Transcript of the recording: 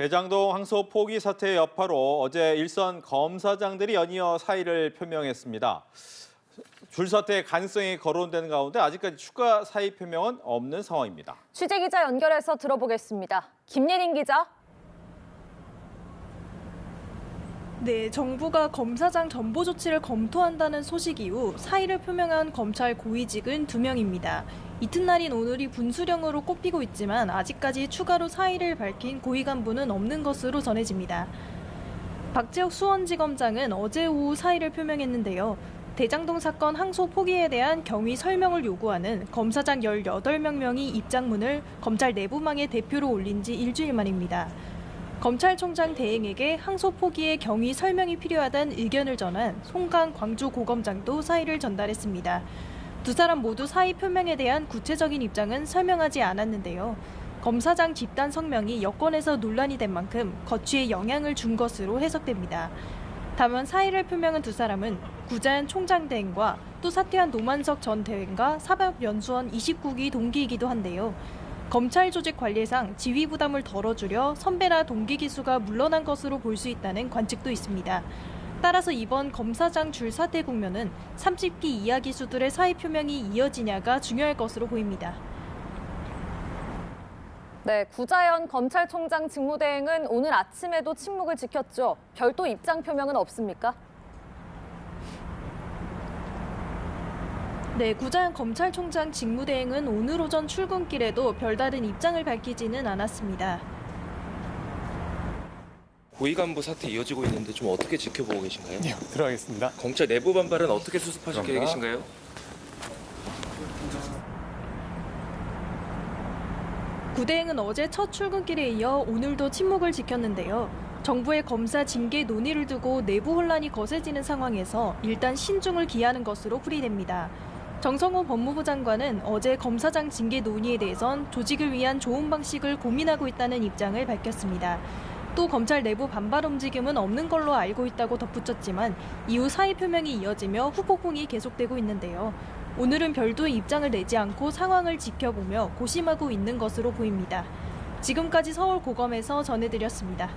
대장동 항소 포기 사태 여파로 어제 일선 검사장들이 연이어 사의를 표명했습니다. 줄사태 가능성이 거론되는 가운데 아직까지 추가 사의 표명은 없는 상황입니다. 취재기자 연결해서 들어보겠습니다. 김예린 기자. 네, 정부가 검사장 전보 조치를 검토한다는 소식 이후 사의를 표명한 검찰 고위직은 2명입니다. 이튿날인 오늘이 분수령으로 꼽히고 있지만 아직까지 추가로 사의를 밝힌 고위 간부는 없는 것으로 전해집니다. 박재욱 수원지검장은 어제 오후 사의를 표명했는데요. 대장동 사건 항소 포기에 대한 경위 설명을 요구하는 검사장 18명이 입장문을 검찰 내부망에 대표로 올린 지 일주일 만입니다. 검찰총장 대행에게 항소 포기의 경위 설명이 필요하다는 의견을 전한 송강 광주고검장도 사의를 전달했습니다. 두 사람 모두 사의 표명에 대한 구체적인 입장은 설명하지 않았는데요. 검사장 집단 성명이 여권에서 논란이 된 만큼 거취에 영향을 준 것으로 해석됩니다. 다만 사의를 표명한 두 사람은 구자연 총장 대행과 또 사퇴한 노만석 전 대행과 사법연수원 29기 동기이기도 한데요. 검찰 조직 관리상 지휘 부담을 덜어주려 선배나 동기 기수가 물러난 것으로 볼 수 있다는 관측도 있습니다. 따라서 이번 검사장 줄 사퇴 국면은 30기 이하 기수들의 사의 표명이 이어지냐가 중요할 것으로 보입니다. 네, 구자연 검찰총장 직무대행은 오늘 아침에도 침묵을 지켰죠. 별도 입장 표명은 없습니까? 네, 구자연 검찰총장 직무대행은 오늘 오전 출근길에도 별다른 입장을 밝히지는 않았습니다. 고위 간부 사태 이어지고 있는데 좀 어떻게 지켜보고 계신가요? 네, 들어가겠습니다. 검찰 내부 반발은 어떻게 수습하실 계획이신가요? 구대행은 어제 첫 출근길에 이어 오늘도 침묵을 지켰는데요. 정부의 검사 징계 논의를 두고 내부 혼란이 거세지는 상황에서 일단 신중을 기하는 것으로 풀이됩니다. 정성호 법무부 장관은 어제 검사장 징계 논의에 대해선 조직을 위한 좋은 방식을 고민하고 있다는 입장을 밝혔습니다. 또 검찰 내부 반발 움직임은 없는 걸로 알고 있다고 덧붙였지만 이후 사의 표명이 이어지며 후폭풍이 계속되고 있는데요. 오늘은 별도의 입장을 내지 않고 상황을 지켜보며 고심하고 있는 것으로 보입니다. 지금까지 서울고검에서 전해드렸습니다.